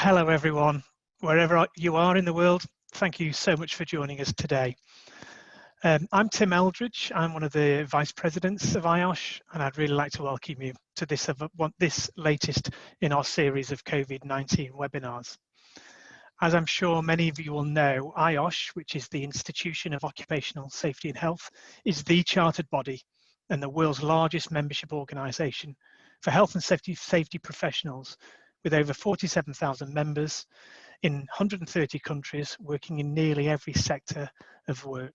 Hello everyone, wherever you are in the world, thank you so much for joining us today. I'm Tim Eldridge, I'm one of the Vice Presidents of IOSH, and I'd really like to welcome you to this latest in our series of COVID-19 webinars. As I'm sure many of you will know, IOSH, which is the Institution of Occupational Safety and Health, is the chartered body and the world's largest membership organisation for health and safety professionals, with over 47,000 members in 130 countries working in nearly every sector of work.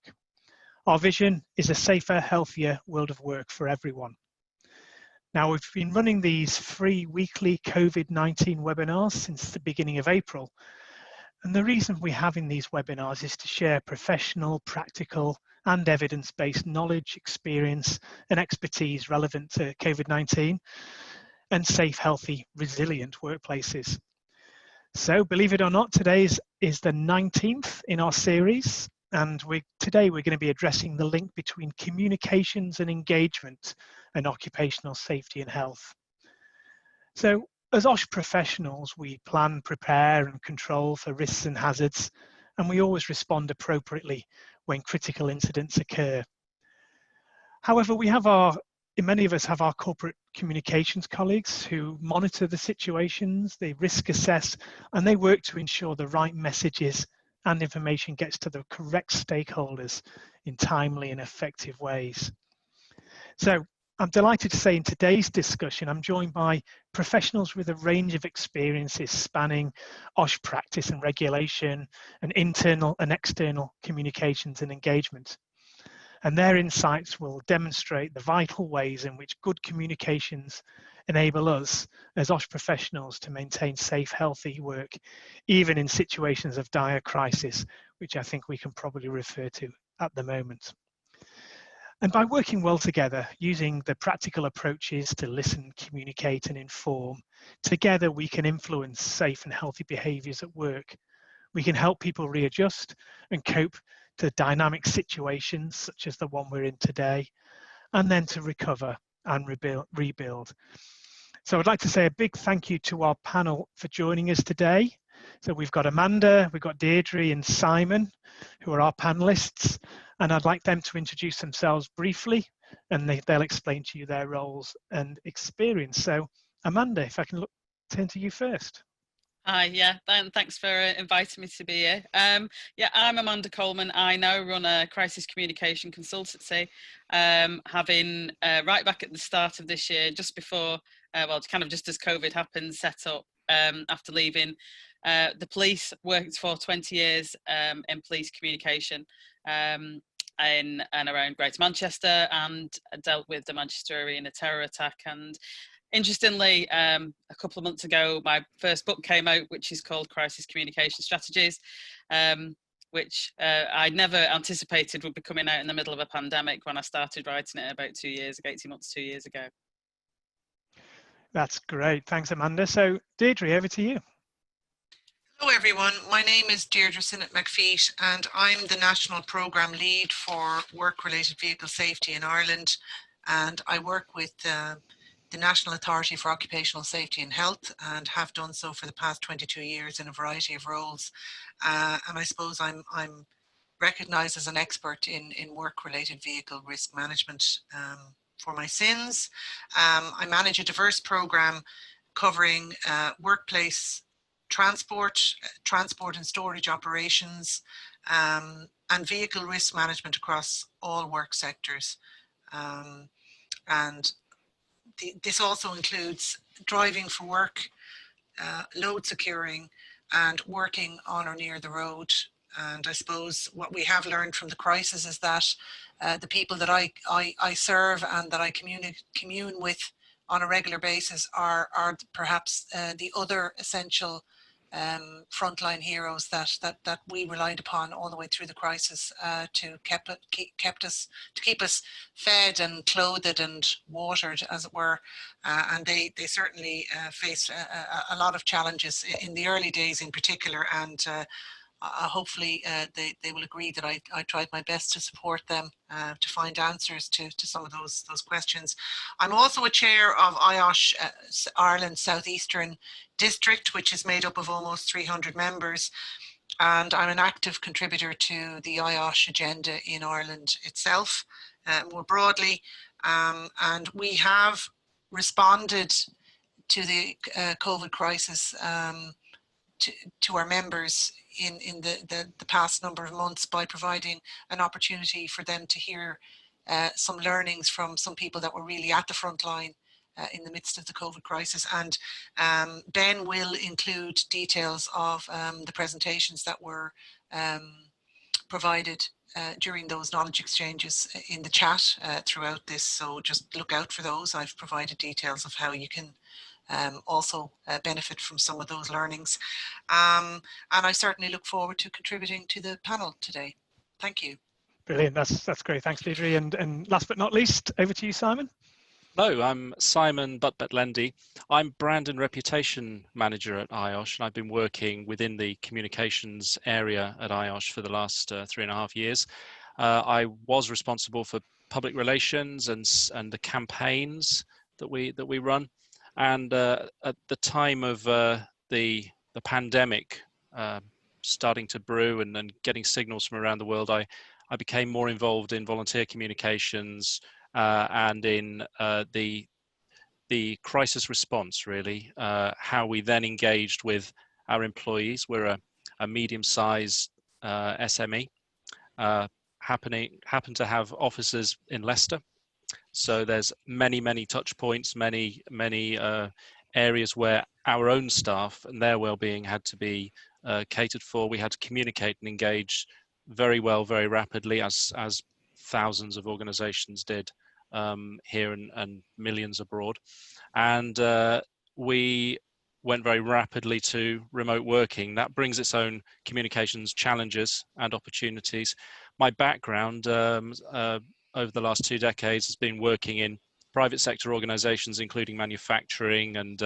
Our vision is a safer, healthier world of work for everyone. Now, we've been running these free weekly COVID-19 webinars since the beginning of April. And the reason we're having these webinars is to share professional, practical, and evidence-based knowledge, experience, and expertise relevant to COVID-19 and safe, healthy, resilient workplaces. So believe it or not, today is the 19th in our series, and today we're going to be addressing the link between communications and engagement and occupational safety and health. So as OSH professionals, we plan, prepare and control for risks and hazards, and we always respond appropriately when critical incidents occur. However, many of us have our corporate communications colleagues who monitor the situations, they risk assess, and they work to ensure the right messages and information gets to the correct stakeholders in timely and effective ways. So I'm delighted to say in today's discussion, I'm joined by professionals with a range of experiences spanning OSH practice and regulation and internal and external communications and engagement. And their insights will demonstrate the vital ways in which good communications enable us as OSH professionals to maintain safe, healthy work, even in situations of dire crisis, which I think we can probably refer to at the moment. And by working well together, using the practical approaches to listen, communicate and inform, together we can influence safe and healthy behaviours at work. We can help people readjust and cope to dynamic situations such as the one we're in today, and then to recover and rebuild. So I'd like to say a big thank you to our panel for joining us today. So we've got Amanda, we've got Deirdre and Simon, who are our panelists, and I'd like them to introduce themselves briefly, and they'll explain to you their roles and experience. So Amanda, if I can turn to you first. Hi, thanks for inviting me to be here. I'm Amanda Coleman. I now run a crisis communication consultancy, having right back at the start of this year, just before, just as COVID happened, set up after leaving the police. Worked for 20 years in police communication in and around Greater Manchester, and dealt with the Manchester area in a terror attack. And interestingly, a couple of months ago, my first book came out, which is called Crisis Communication Strategies, which I never anticipated would be coming out in the middle of a pandemic when I started writing it about 18 months, 2 years ago. That's great. Thanks, Amanda. So Deirdre, over to you. Hello everyone, my name is Deirdre Sinnott-McPhee and I'm the National Programme Lead for Work-Related Vehicle Safety in Ireland, and I work with the National Authority for Occupational Safety and Health, and have done so for the past 22 years in a variety of roles. And I suppose I'm recognised as an expert in work-related vehicle risk management for my sins. I manage a diverse programme covering workplace transport and storage operations, and vehicle risk management across all work sectors. And this also includes driving for work, load securing, and working on or near the road. And I suppose what we have learned from the crisis is that the people that I serve and that I commune with on a regular basis are perhaps the other essential frontline heroes that we relied upon all the way through the crisis to keep us fed and clothed and watered, as it were, and they certainly faced a lot of challenges in the early days in particular, and hopefully they will agree that I tried my best to support them to find answers to some of those questions. I'm also a chair of IOSH Ireland Southeastern District, which is made up of almost 300 members. And I'm an active contributor to the IOSH agenda in Ireland itself, more broadly. And we have responded to the COVID crisis to our members in the past number of months by providing an opportunity for them to hear some learnings from some people that were really at the front line in the midst of the COVID crisis. And Ben will include details of the presentations that were provided during those knowledge exchanges in the chat throughout this. So just look out for those. I've provided details of how you can also benefit from some of those learnings. And I certainly look forward to contributing to the panel today. Thank you. Brilliant, that's great. Thanks, Deirdre. And last but not least, over to you, Simon. Hello, I'm Simon Butt-Lendy. I'm Brand and Reputation Manager at IOSH, and I've been working within the communications area at IOSH for the last 3.5 years. I was responsible for public relations and the campaigns that we run. And at the time of the pandemic starting to brew and getting signals from around the world, I became more involved in volunteer communications and in the crisis response, really, how we then engaged with our employees. We're a medium-sized SME, happen to have offices in Leicester. So there's many touch points, many areas where our own staff and their well-being had to be catered for. We had to communicate and engage very well, very rapidly, as thousands of organizations did here and millions abroad. And we went very rapidly to remote working. That brings its own communications challenges and opportunities. My background over the last 2 decades has been working in private sector organizations, including manufacturing and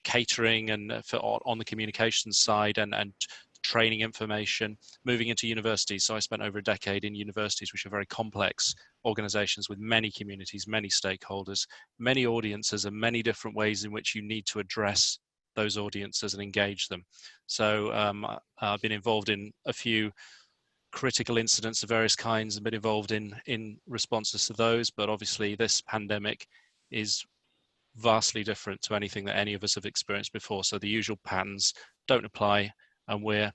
catering and on the communications side and training information, moving into universities. So I spent over a decade in universities, which are very complex organizations with many communities, many stakeholders, many audiences, and many different ways in which you need to address those audiences and engage them. So I've been involved in a few critical incidents of various kinds and been involved in responses to those, but obviously this pandemic is vastly different to anything that any of us have experienced before. So the usual patterns don't apply, and we're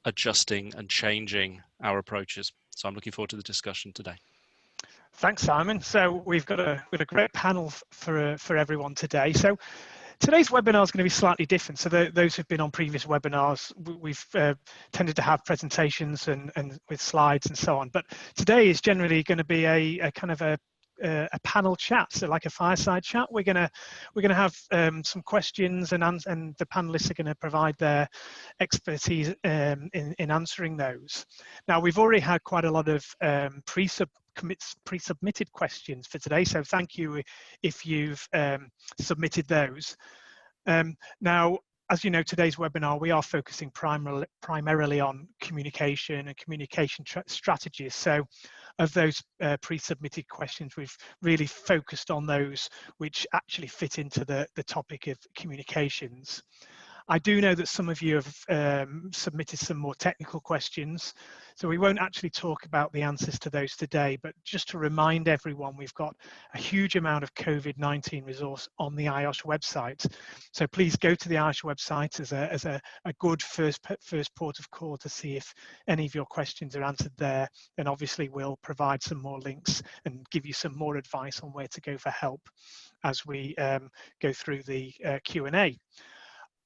adjusting and changing our approaches. So I'm looking forward to the discussion today. Thanks, Simon. So we've got a great panel for everyone today. So today's webinar is going to be slightly different. So those who've been on previous webinars, we've tended to have presentations and with slides and so on. But today is generally going to be a kind of a panel chat, so like a fireside chat. We're gonna have some questions, and the panelists are going to provide their expertise in answering those. Now, we've already had quite a lot of pre-submitted questions for today, so thank you if you've submitted those. Now, as you know, today's webinar, we are focusing primarily on communication and communication strategies. So of those pre-submitted questions, we've really focused on those which actually fit into the topic of communications. I do know that some of you have submitted some more technical questions, so we won't actually talk about the answers to those today, but just to remind everyone, we've got a huge amount of COVID-19 resource on the IOSH website. So please go to the IOSH website as a good first port of call to see if any of your questions are answered there. And obviously we'll provide some more links and give you some more advice on where to go for help as we go through the Q&A.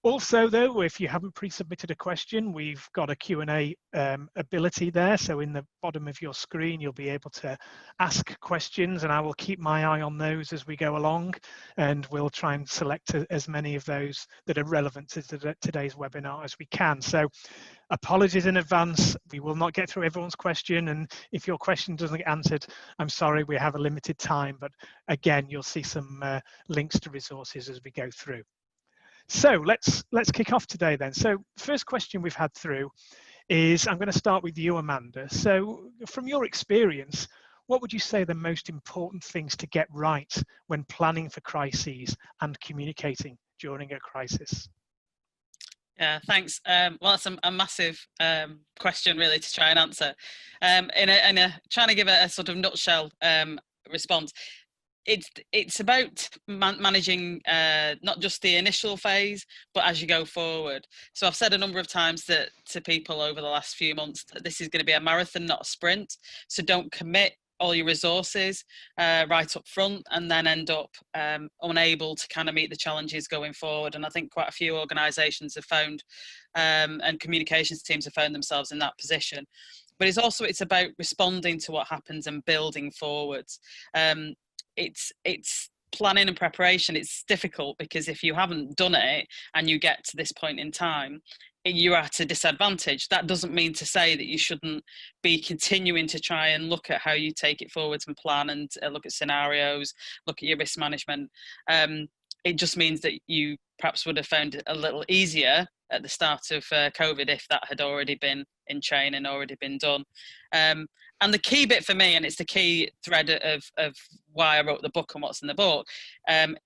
Also, though, if you haven't pre-submitted a question, we've got a Q&A ability there. So in the bottom of your screen, you'll be able to ask questions, and I will keep my eye on those as we go along, and we'll try and select as many of those that are relevant to today's webinar as we can. So apologies in advance, we will not get through everyone's question, and if your question doesn't get answered, I'm sorry, we have a limited time, but again, you'll see some links to resources as we go through. So let's kick off today then. So first question we've had through is I'm going to start with you, Amanda. So from your experience, what would you say are the most important things to get right when planning for crises and communicating during a crisis? Yeah, thanks. Well, that's a massive question, really, to try and answer. In a trying to give a sort of nutshell response, it's about managing not just the initial phase, but as you go forward. So I've said a number of times that to people over the last few months that this is going to be a marathon, not a sprint. So don't commit all your resources right up front and then end up unable to kind of meet the challenges going forward. And I think quite a few organisations have found and communications teams have found themselves in that position. But it's about responding to what happens and building forwards. It's planning and preparation. It's difficult because if you haven't done it and you get to this point in time, you're at a disadvantage. That doesn't mean to say that you shouldn't be continuing to try and look at how you take it forwards and plan and look at scenarios, look at your risk management. It just means that you perhaps would have found it a little easier at the start of COVID if that had already been in train and already been done. And the key bit for me, and it's the key thread of why I wrote the book and what's in the book,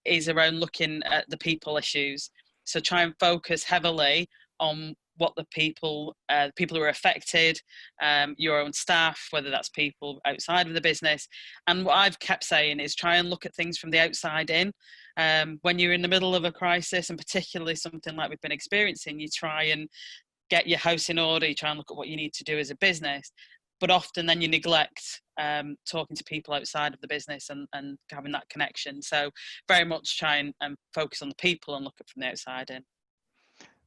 is around looking at the people issues. So try and focus heavily on what the people who are affected, your own staff, whether that's people outside of the business. And what I've kept saying is try and look at things from the outside in. When you're in the middle of a crisis, and particularly something like we've been experiencing, you try and get your house in order, you try and look at what you need to do as a business. But often then you neglect talking to people outside of the business and having that connection. So very much try and focus on the people and look at from the outside in.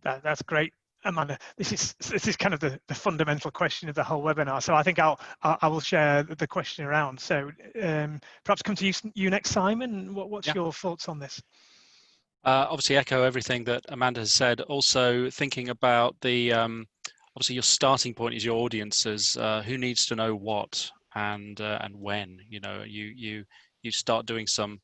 That's great, Amanda. This is kind of the fundamental question of the whole webinar. So I think I will share the question around. So perhaps come to you next, Simon. What's your thoughts on this? Obviously, echo everything that Amanda has said. Also, thinking about the obviously your starting point is your audiences. Who needs to know what and when? You know, you start doing some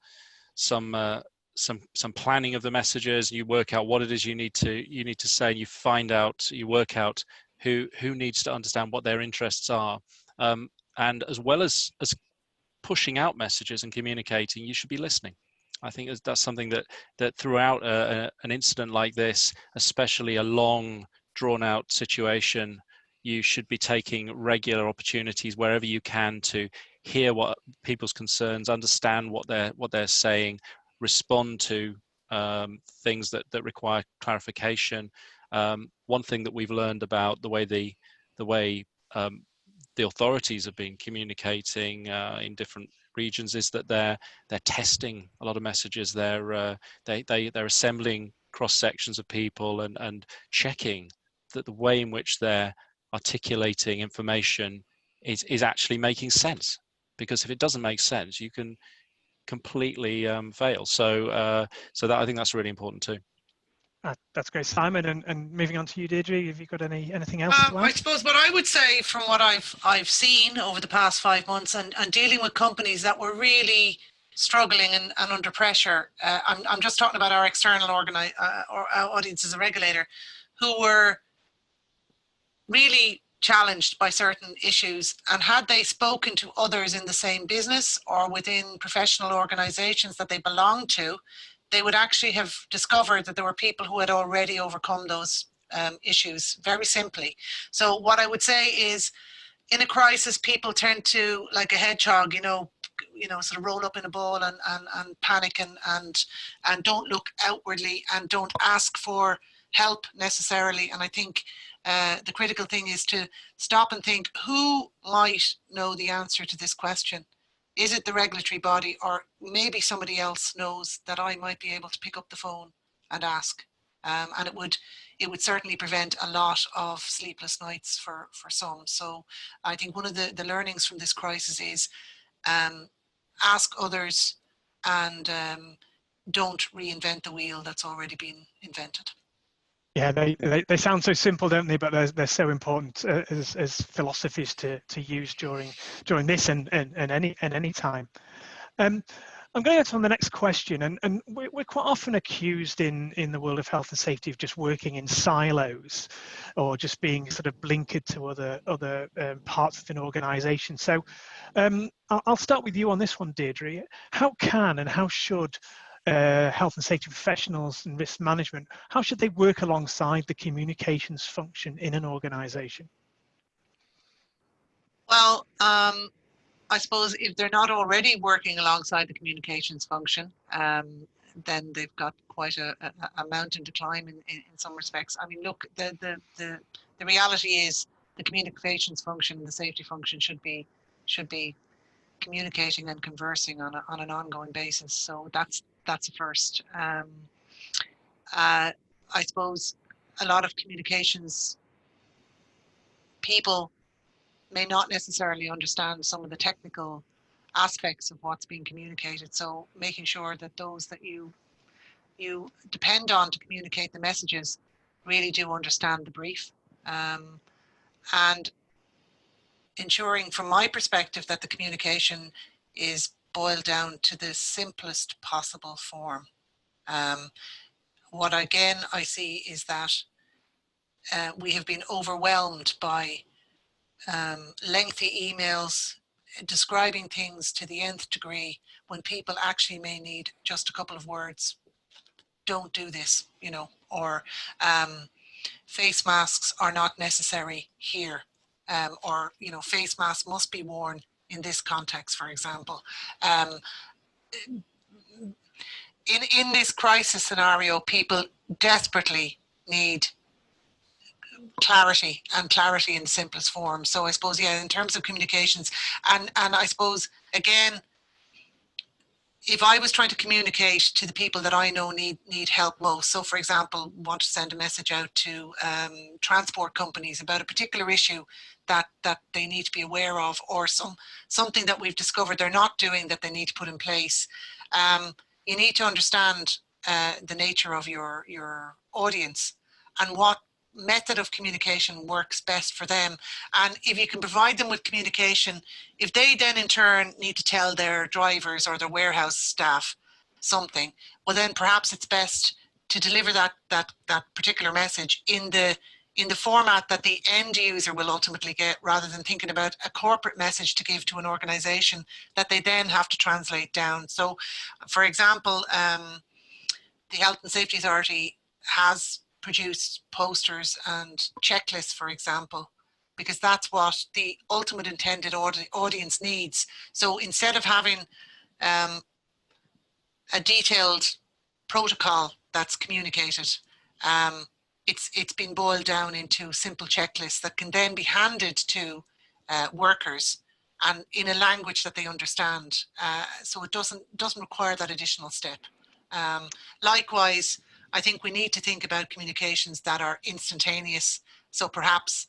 planning of the messages. You work out what it is you need to say. And you work out who needs to understand what their interests are. And as well as pushing out messages and communicating, you should be listening. I think that's something that throughout an incident like this, especially a long, drawn-out situation, you should be taking regular opportunities wherever you can to hear what people's concerns, understand what they're saying, respond to things that require clarification. One thing that we've learned about the way the authorities have been communicating in different regions is that they're testing a lot of messages. They're assembling cross sections of people and checking that the way in which they're articulating information is actually making sense. Because if it doesn't make sense, you can completely fail. So that I think that's really important too. That's great, Simon. And moving on to you, Deirdre, have you got anything else to add? I suppose what I would say from what I've seen over the past 5 months and dealing with companies that were really struggling and under pressure, I'm just talking about our external or our audience as a regulator, who were really challenged by certain issues, and had they spoken to others in the same business or within professional organizations that they belonged to, they would actually have discovered that there were people who had already overcome those issues very simply. So what I would say is, in a crisis, people tend to, like a hedgehog, sort of roll up in a ball and panic and don't look outwardly and don't ask for help necessarily. And I think the critical thing is to stop and think, who might know the answer to this question? Is it the regulatory body, or maybe somebody else knows that I might be able to pick up the phone and ask? And it would certainly prevent a lot of sleepless nights for some. So I think one of the learnings from this crisis is ask others and don't reinvent the wheel that's already been invented. Yeah, they sound so simple, don't they? But they're so important as philosophies to use during this and any time. I'm going to go on the next question, and we're quite often accused in the world of health and safety of just working in silos, or just being sort of blinkered to other parts of an organisation. So I'll start with you on this one, Deirdre. How can and how should health and safety professionals and risk management, how should they work alongside the communications function in an organisation? Well, I suppose if they're not already working alongside the communications function, then they've got quite a mountain to climb in some respects. I mean, look, the reality is the communications function and the safety function should be communicating and conversing on an ongoing basis. So that's a first. I suppose a lot of communications people may not necessarily understand some of the technical aspects of what's being communicated. So making sure that those that you depend on to communicate the messages really do understand the brief, and ensuring, from my perspective, that the communication is boiled down to the simplest possible form. What again I see is that we have been overwhelmed by lengthy emails describing things to the nth degree when people actually may need just a couple of words. Don't do this, or face masks are not necessary here, or face masks must be worn in this context, for example. In this crisis scenario, people desperately need clarity, and clarity in the simplest form. So I suppose, yeah, in terms of communications, and I suppose, again, if I was trying to communicate to the people that I know need help most, so for example, want to send a message out to transport companies about a particular issue that they need to be aware of, or something that we've discovered they're not doing that they need to put in place, you need to understand the nature of your audience and what method of communication works best for them. And if you can provide them with communication, if they then in turn need to tell their drivers or their warehouse staff something, well then perhaps it's best to deliver that particular message in the format that the end user will ultimately get, rather than thinking about a corporate message to give to an organization that they then have to translate down. So for example, the Health and Safety Authority has produced posters and checklists, for example, because that's what the ultimate intended audience needs. So instead of having a detailed protocol that's communicated, it's been boiled down into simple checklists that can then be handed to workers and in a language that they understand. So it doesn't require that additional step. Likewise, I think we need to think about communications that are instantaneous. So perhaps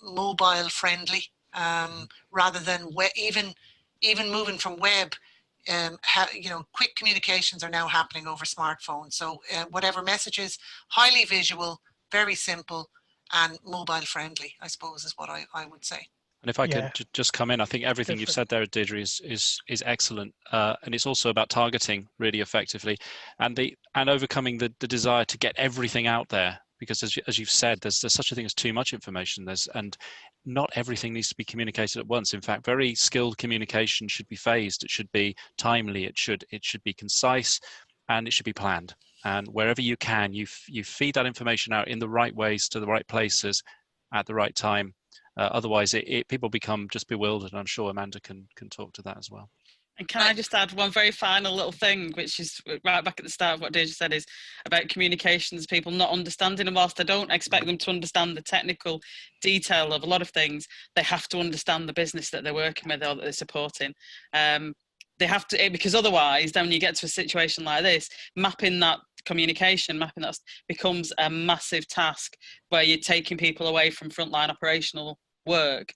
mobile friendly, rather than even moving from web. Quick communications are now happening over smartphones. So whatever messages, highly visual, very simple, and mobile friendly, I suppose, is what I would say. And if I could just come in, I think everything you've said there, Deirdre, is excellent, and it's also about targeting really effectively, and overcoming the desire to get everything out there. Because as you've said, there's such a thing as too much information. And not everything needs to be communicated at once. In fact, very skilled communication should be phased. It should be timely. It should be concise, and it should be planned. And wherever you can, you feed that information out in the right ways to the right places at the right time. Otherwise, people become just bewildered, and I'm sure Amanda can talk to that as well. And can I just add one very final little thing, which is right back at the start of what Deirdre said, is about communications, people not understanding, and whilst I don't expect them to understand the technical detail of a lot of things, they have to understand the business that they're working with or that they're supporting. They have to, because otherwise, then when you get to a situation like this, mapping that communication, that becomes a massive task where you're taking people away from frontline operational work.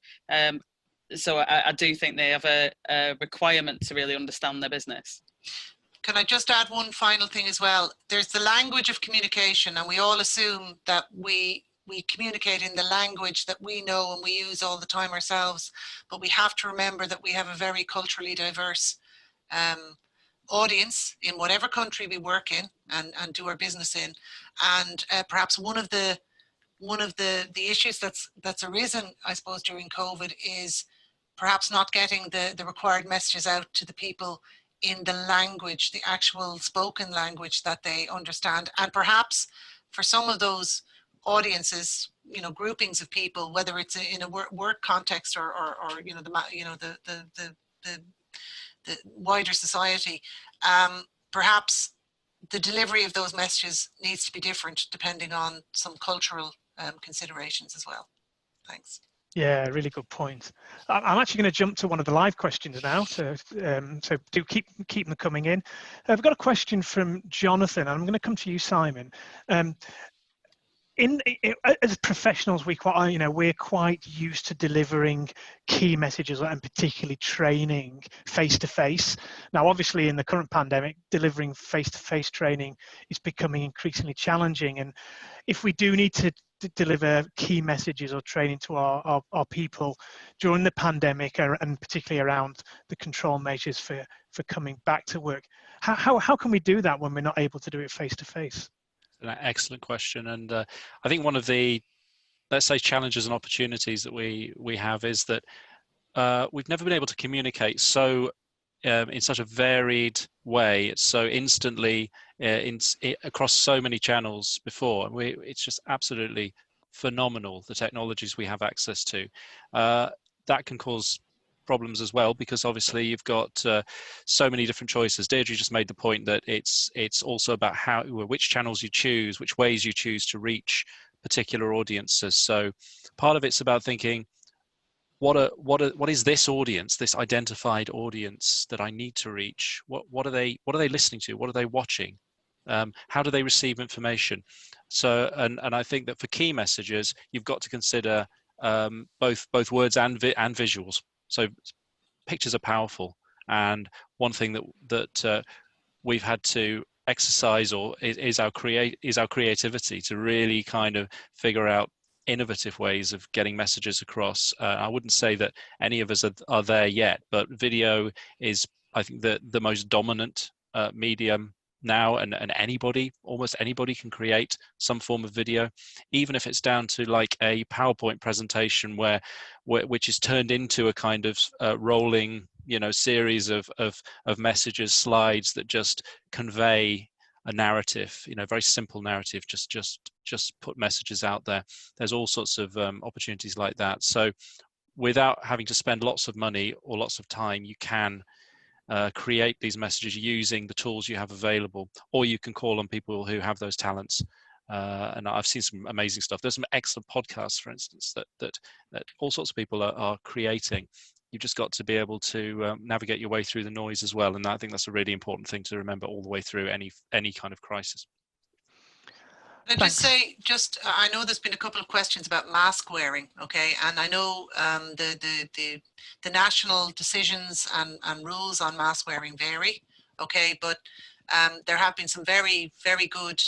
So I do think they have a requirement to really understand their business. Can I just add one final thing as well? There's the language of communication, and we all assume that we communicate in the language that we know and we use all the time ourselves, but we have to remember that we have a very culturally diverse audience in whatever country we work in and do our business in. And perhaps one of the issues that's arisen, I suppose, during COVID is perhaps not getting the required messages out to the people in the language, the actual spoken language that they understand. And perhaps for some of those audiences, you know, groupings of people, whether it's in a work context or you know, the wider society, perhaps the delivery of those messages needs to be different depending on some cultural considerations as well. Thanks. Yeah, really good point. I'm actually going to jump to one of the live questions now, so do keep them coming in. I've got a question from Jonathan, and I'm going to come to you, Simon. As professionals, we're quite used to delivering key messages and particularly training face to face. Now, obviously, in the current pandemic, delivering face to face training is becoming increasingly challenging. And if we do need to deliver key messages or training to our people during the pandemic, and particularly around the control measures for coming back to work, how can we do that when we're not able to do it face to face? An excellent question, and I think one of the, let's say, challenges and opportunities that we have is that we've never been able to communicate so in such a varied way, so instantly across so many channels before. It's just absolutely phenomenal, the technologies we have access to. That can cause problems as well, because obviously you've got so many different choices. Deirdre just made the point that it's also about which channels you choose, which ways you choose to reach particular audiences. So part of it's about thinking, what is this audience, this identified audience that I need to reach? What are they listening to? What are they watching? How do they receive information? So and I think that for key messages, you've got to consider both words and visuals. So pictures are powerful, and one thing that we've had to exercise is our creativity to really kind of figure out innovative ways of getting messages across. I wouldn't say that any of us are there yet, but video is, I think, the most dominant medium now, and almost anybody can create some form of video, even if it's down to like a PowerPoint presentation which is turned into a kind of rolling, series of messages, slides that just convey a narrative, very simple narrative, just put messages out there. There's all sorts of opportunities like that. So without having to spend lots of money or lots of time, you can create these messages using the tools you have available, or you can call on people who have those talents. And I've seen some amazing stuff. There's some excellent podcasts, for instance, that all sorts of people are creating. You've just got to be able to navigate your way through the noise as well. And I think that's a really important thing to remember all the way through any kind of crisis. I'd just say, I know there's been a couple of questions about mask wearing, okay, and I know the national decisions and rules on mask wearing vary, okay, but there have been some very, very good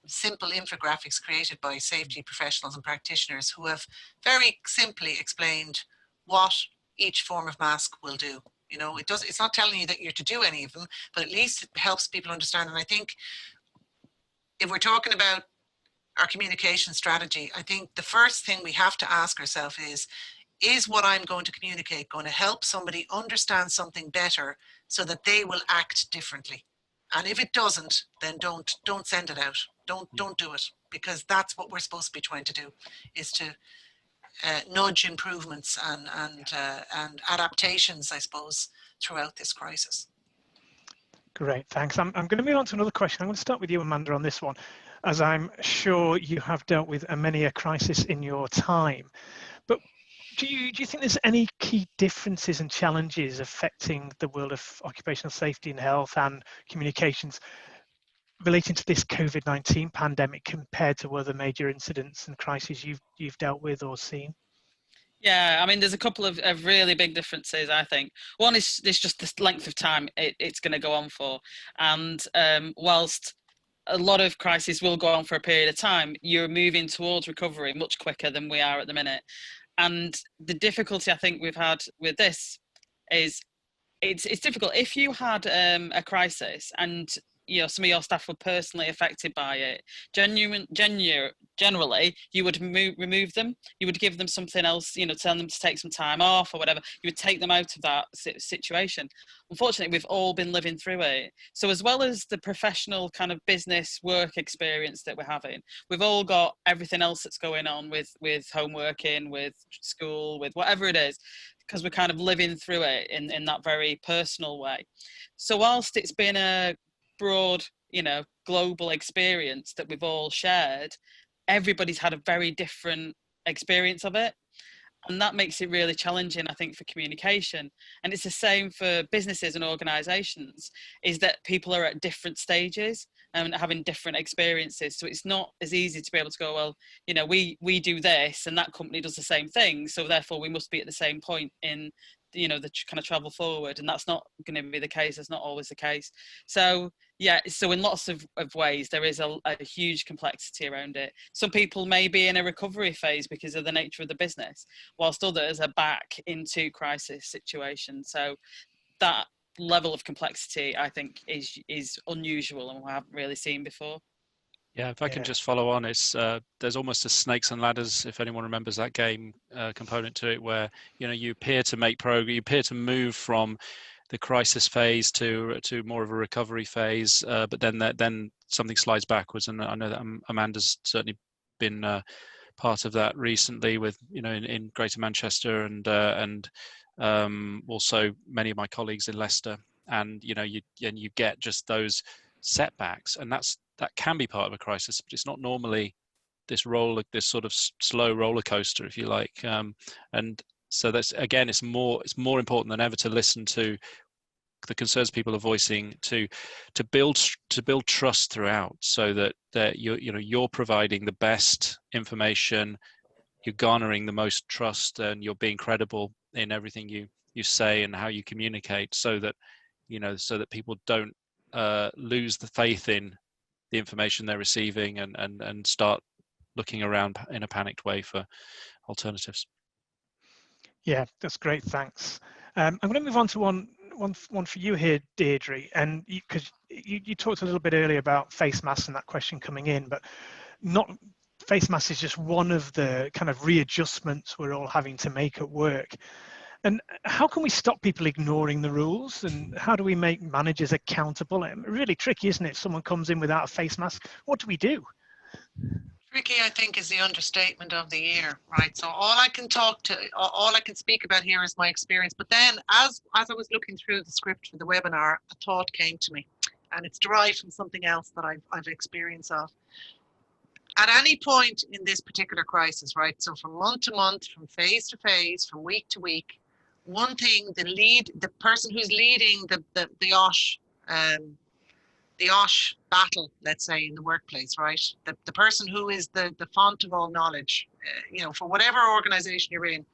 simple infographics created by safety professionals and practitioners who have very simply explained what each form of mask will do. It's not telling you that you're to do any of them, but at least it helps people understand. And I think if we're talking about our communication strategy, I think the first thing we have to ask ourselves is what I'm going to communicate going to help somebody understand something better so that they will act differently? And if it doesn't, then don't send it out. Don't do it, because that's what we're supposed to be trying to do, is to nudge improvements and adaptations, I suppose, throughout this crisis. Great, thanks. I'm going to move on to another question. I'm going to start with you, Amanda, on this one, as I'm sure you have dealt with many a crisis in your time. But do you think there's any key differences and challenges affecting the world of occupational safety and health and communications relating to this COVID-19 pandemic compared to other major incidents and crises you've dealt with or seen? Yeah, I mean, there's a couple of really big differences, I think. One is just the length of time it's going to go on for. And whilst a lot of crises will go on for a period of time, you're moving towards recovery much quicker than we are at the minute. And the difficulty I think we've had with this is it's difficult. If you had a crisis and some of your staff were personally affected by it, generally you would remove them. You would give them something else, tell them to take some time off or whatever. You would take them out of that situation. Unfortunately, we've all been living through it. So as well as the professional kind of business work experience that we're having, we've all got everything else that's going on with home working, with school, with whatever it is, because we're kind of living through it in that very personal way. So whilst it's been a broad, global experience that we've all shared, everybody's had a very different experience of it. And that makes it really challenging, I think, for communication. And it's the same for businesses and organisations, is that people are at different stages and having different experiences. So it's not as easy to be able to go, well, we do this and that company does the same thing, so therefore we must be at the same point in the kind of travel forward. And that's not going to be the case. That's not always the case. So so in lots of ways there is a huge complexity around it. Some people may be in a recovery phase because of the nature of the business, whilst others are back into crisis situations. So that level of complexity, I think, is unusual and we haven't really seen before. Yeah, if I can just follow on, it's there's almost a snakes and ladders, if anyone remembers that game, component to it, where you appear to make progress, you appear to move from the crisis phase to more of a recovery phase, but then something slides backwards. And I know that Amanda's certainly been part of that recently, with in Greater Manchester and also many of my colleagues in Leicester. And you get just those setbacks, and that can be part of a crisis, but it's not normally this sort of slow roller coaster, if you like. And so that's, again, it's more important than ever to listen to the concerns people are voicing, to build trust throughout, so that you're providing the best information, you're garnering the most trust, and you're being credible in everything you say and how you communicate, so that people don't lose the faith in the information they're receiving and start looking around in a panicked way for alternatives. Yeah, that's great. Thanks. I'm going to move on to one for you here, Deirdre, and because you talked a little bit earlier about face masks and that question coming in, but face masks is just one of the kind of readjustments we're all having to make at work. And how can we stop people ignoring the rules, and how do we make managers accountable? It's really tricky, isn't it? If someone comes in without a face mask, what do we do? Tricky, I think, is the understatement of the year, right? So all I can speak about here is my experience. But then as I was looking through the script for the webinar, a thought came to me, and it's derived from something else that I've experience of. At any point in this particular crisis, right? So from month to month, from phase to phase, from week to week, one thing, the person who's leading the IOSH battle, let's say, in the workplace, right? The person who is the font of all knowledge, for whatever organization you're in,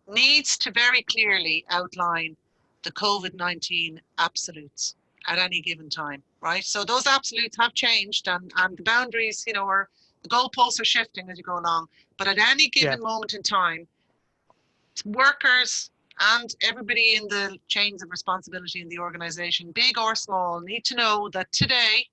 needs to very clearly outline the COVID-19 absolutes at any given time, right? So those absolutes have changed, and the boundaries, the goalposts are shifting as you go along. But at any given moment in time, workers and everybody in the chains of responsibility in the organization, big or small, need to know that today,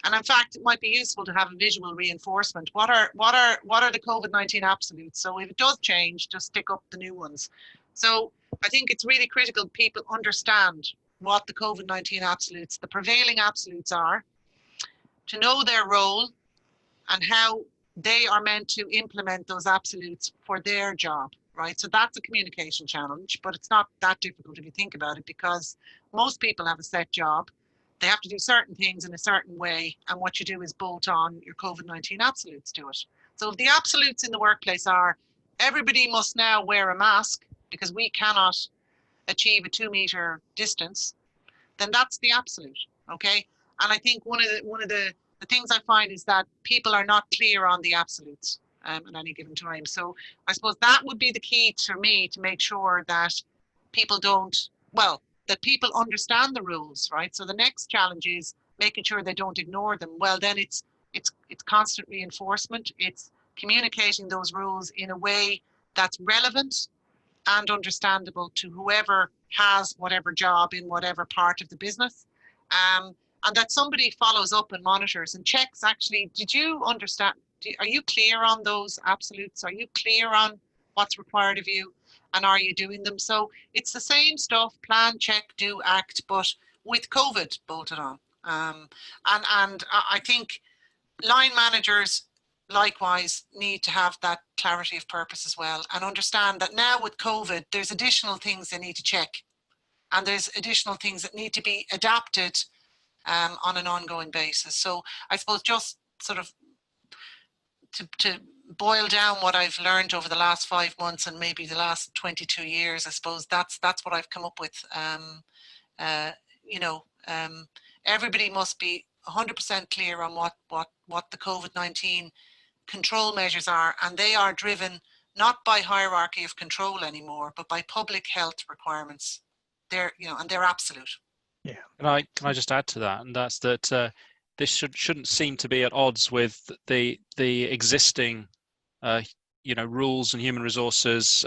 and in fact, it might be useful to have a visual reinforcement. What are the COVID-19 absolutes? So if it does change, just stick up the new ones. So I think it's really critical people understand what the COVID-19 absolutes, the prevailing absolutes are, to know their role and how they are meant to implement those absolutes for their job. Right, so that's a communication challenge, but it's not that difficult if you think about it, because most people have a set job. They have to do certain things in a certain way, and what you do is bolt on your COVID-19 absolutes to it. So if the absolutes in the workplace are everybody must now wear a mask because we cannot achieve a 2-meter distance, then that's the absolute, okay? And I think one of the things I find is that people are not clear on the absolutes at any given time. So I suppose that would be the key to me, to make sure that people that people understand the rules, right? So the next challenge is making sure they don't ignore them. Well, then it's constant reinforcement. It's communicating those rules in a way that's relevant and understandable to whoever has whatever job in whatever part of the business. And that somebody follows up and monitors and checks, actually, did you understand, are you clear on those absolutes? Are you clear on what's required of you? And are you doing them? So it's the same stuff, plan, check, do, act, but with COVID bolted on. And I think line managers likewise need to have that clarity of purpose as well, and understand that now with COVID, there's additional things they need to check, and there's additional things that need to be adapted on an ongoing basis. So I suppose just sort of to boil down what I've learned over the last 5 months and maybe the last 22 years, I suppose that's what I've come up with. Everybody must be 100% clear on what the COVID-19 control measures are, and they are driven not by hierarchy of control anymore, but by public health requirements. They're absolute. Yeah. Can I just add to that, and that's that this shouldn't seem to be at odds with the existing rules and human resources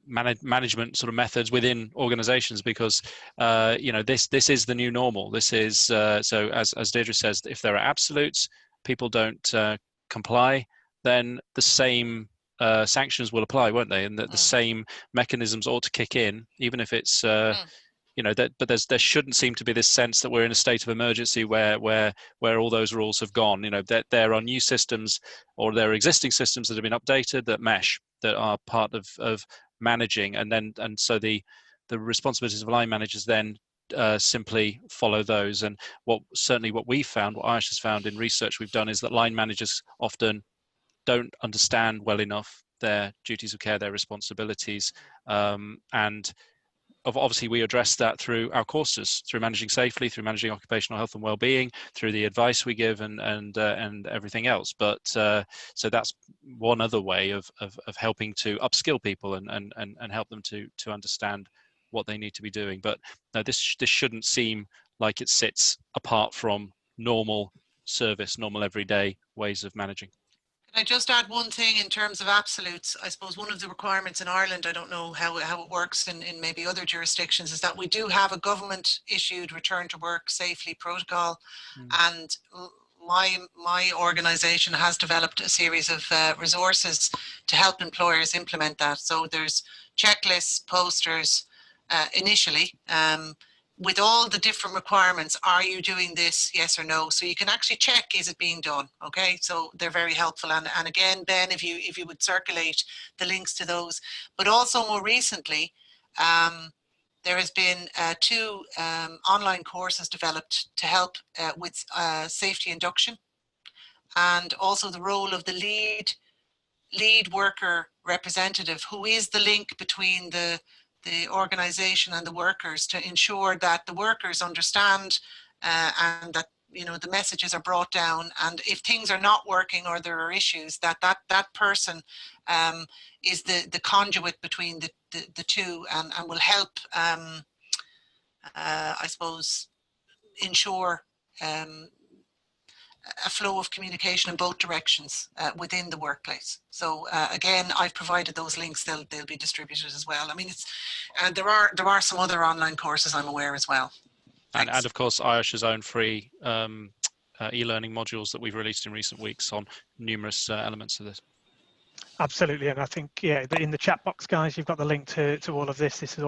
management sort of methods within organizations, because this is the new normal. This is so as Deirdre says, if there are absolutes, people don't comply, then the same sanctions will apply, won't they? And the same mechanisms ought to kick in, even if it's but there shouldn't seem to be this sense that we're in a state of emergency where all those rules have gone. That there are new systems, or there are existing systems that have been updated that mesh, that are part of managing, and so the responsibilities of line managers then simply follow those. And what we found, what IOSH has found in research we've done, is that line managers often don't understand well enough their duties of care, their responsibilities, and obviously we address that through our courses, through managing safely, through managing occupational health and well-being, through the advice we give, and everything else. But so that's one other way of helping to upskill people and help them to understand what they need to be doing. But no, this shouldn't seem like it sits apart from normal service, normal everyday ways of managing. Can I just add one thing in terms of absolutes? I suppose one of the requirements in Ireland, I don't know how it works in maybe other jurisdictions, is that we do have a government issued return to work safely protocol. And my organisation has developed a series of resources to help employers implement that. So there's checklists, posters initially, with all the different requirements. Are you doing this, yes or no? So you can actually check, is it being done? Okay, so they're very helpful. And again, Ben, if you would circulate the links to those. But also more recently, there has been 2 online courses developed to help with safety induction, and also the role of the lead worker representative, who is the link between the organization and the workers, to ensure that the workers understand and that the messages are brought down, and if things are not working or there are issues, that person is the conduit between the two, and will help I suppose ensure a flow of communication in both directions within the workplace. So again, I've provided those links. They'll be distributed as well. I mean, there are some other online courses I'm aware as well. And of course, IOSH's own free e-learning modules that we've released in recent weeks on numerous elements of this. Absolutely, and I think in the chat box, guys, you've got the link to all of this. This is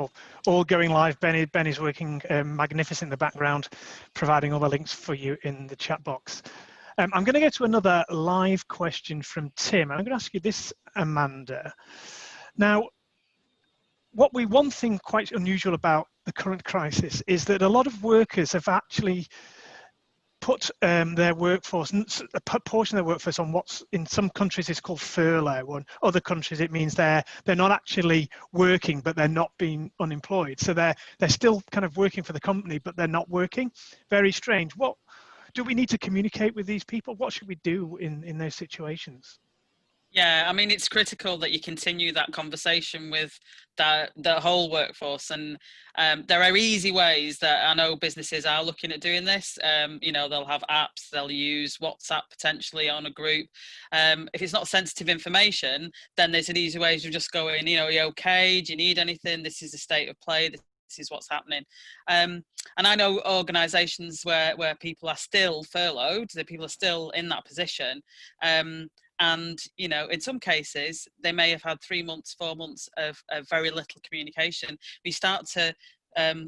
all going live. Ben is working magnificent in the background, providing all the links for you in the chat box. I'm going to go to another live question from Tim. I'm going to ask you this, Amanda. Now, one thing quite unusual about the current crisis is that a lot of workers have actually put their workforce, a portion of their workforce, on what's in some countries is called furlough. In other countries, it means they're not actually working, but they're not being unemployed. So they're still kind of working for the company, but they're not working. Very strange. What do we need to communicate with these people? What should we do in those situations? Yeah, I mean, it's critical that you continue that conversation with the whole workforce, and there are easy ways that I know businesses are looking at doing this. You know, they'll have apps, they'll use WhatsApp potentially on a group. If it's not sensitive information, then there's an easy way of just going, you know, are you okay? Do you need anything? This is the state of play. This is what's happening. And I know organisations where people are still furloughed, that people are still in that position. And, you know, in some cases, they may have had 3 months, 4 months of very little communication. You start to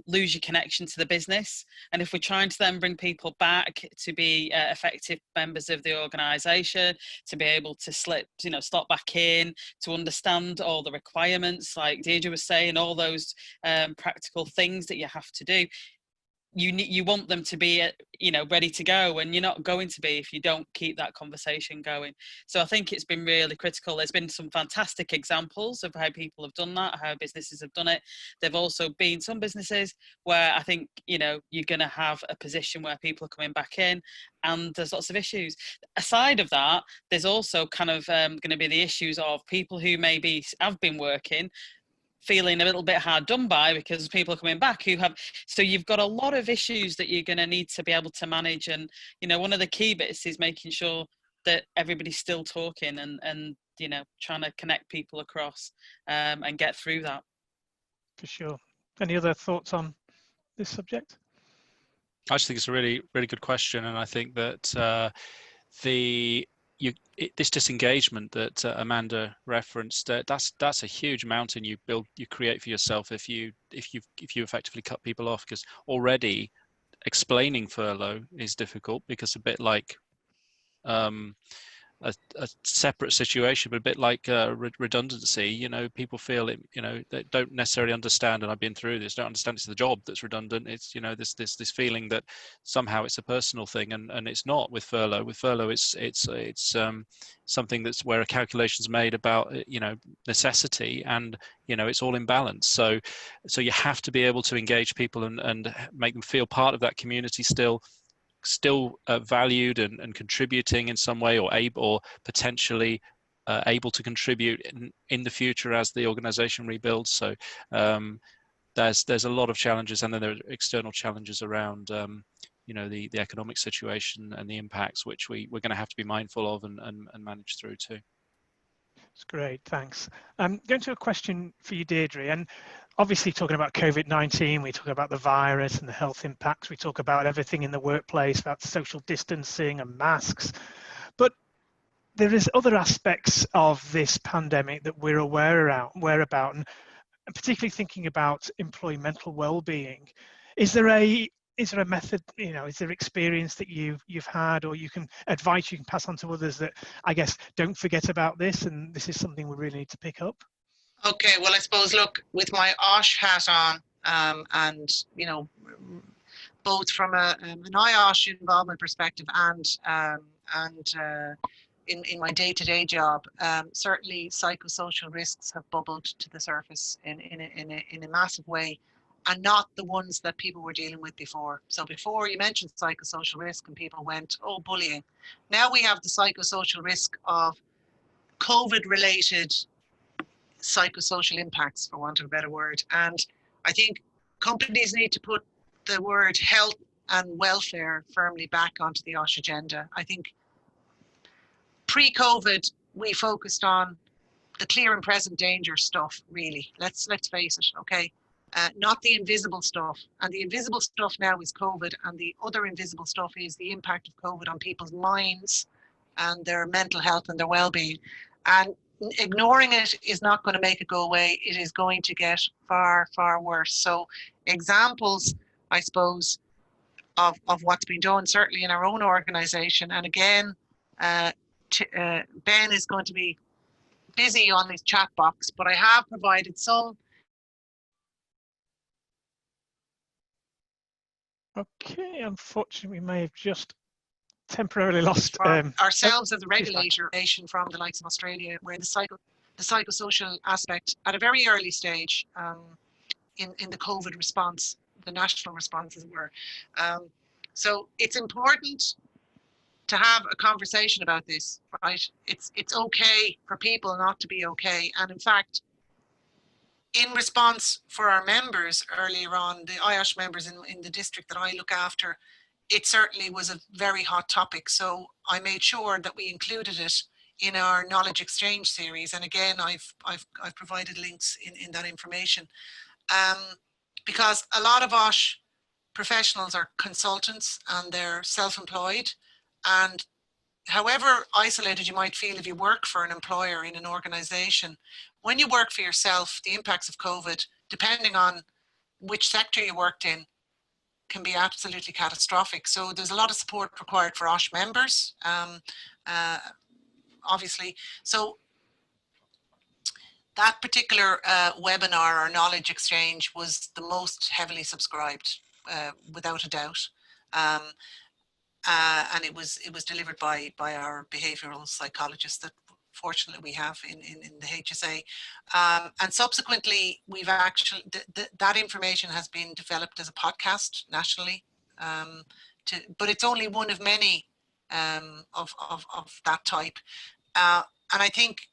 lose your connection to the business. And if we're trying to then bring people back to be effective members of the organisation, to be able to slot back in, to understand all the requirements, like Deirdre was saying, all those practical things that you have to do, you want them to be ready to go, and you're not going to be if you don't keep that conversation going. So I think it's been really critical. There's been some fantastic examples of how people have done that, how businesses have done it. There've also been some businesses where I think you're going to have a position where people are coming back in and there's lots of issues. Aside of that, there's also kind of going to be the issues of people who maybe have been working feeling a little bit hard done by because people are coming back who have, so you've got a lot of issues that you're going to need to be able to manage. And one of the key bits is making sure that everybody's still talking and trying to connect people across and get through that. For sure. Any other thoughts on this subject? I just think it's a really, really good question, and I think that this disengagement that Amanda referenced, that's a huge mountain you create for yourself if you effectively cut people off, because already explaining furlough is difficult, because a bit like a separate situation, but a bit like redundancy. People feel it. They don't necessarily understand, and I've been through this. Don't understand it's the job that's redundant. It's this feeling that somehow it's a personal thing, and it's not with furlough. With furlough, it's something that's where a calculation's made about necessity, and it's all in balance. So you have to be able to engage people and make them feel part of that community still valued and contributing in some way, or potentially able to contribute in the future as the organization rebuilds. So there's a lot of challenges, and then there are external challenges around the economic situation and the impacts, which we're going to have to be mindful of and manage through too. That's great, thanks. Going to a question for you, Deirdre, and obviously talking about COVID-19, we talk about the virus and the health impacts, we talk about everything in the workplace, about social distancing and masks, but there is other aspects of this pandemic that we're aware about, and particularly thinking about employee mental well-being. Is there a method, is there experience that you've had, or advice you can pass on to others that, I guess, don't forget about this, and this is something we really need to pick up? Okay, well, I suppose, look, with my IOSH hat on, and both from an IOSH involvement perspective and in my day-to-day job, certainly psychosocial risks have bubbled to the surface in a massive way, and not the ones that people were dealing with before. So before, you mentioned psychosocial risk and people went, oh, bullying. Now we have the psychosocial risk of COVID-related psychosocial impacts, for want of a better word. And I think companies need to put the word health and welfare firmly back onto the IOSH agenda. I think pre-COVID, we focused on the clear and present danger stuff, really. Let's face it, okay? Not the invisible stuff. And the invisible stuff now is COVID, and the other invisible stuff is the impact of COVID on people's minds and their mental health and their well-being. And ignoring it is not going to make it go away. It is going to get far, far worse. So examples, I suppose, of what's been done, certainly in our own organisation. And again, Ben is going to be busy on his chat box, but I have provided some. Okay, unfortunately, we may have just temporarily lost ourselves as a regulator from the likes of Australia, where the psychosocial aspect at a very early stage in the COVID response, the national response, as it were. So it's important to have a conversation about this, right? It's okay for people not to be okay. And in fact, in response for our members earlier on, the IOSH members in the district that I look after, it certainly was a very hot topic. So I made sure that we included it in our knowledge exchange series. And again, I've provided links in that information. Because a lot of OSH professionals are consultants and they're self-employed, and however isolated you might feel if you work for an employer in an organization, when you work for yourself, the impacts of COVID, depending on which sector you worked in, can be absolutely catastrophic. So there's a lot of support required for OSH members, obviously. So that particular webinar or knowledge exchange was the most heavily subscribed, without a doubt. And it was delivered by our behavioural psychologists that fortunately we have in the HSA. And subsequently, we've actually, that information has been developed as a podcast nationally, but it's only one of many of that type. And I think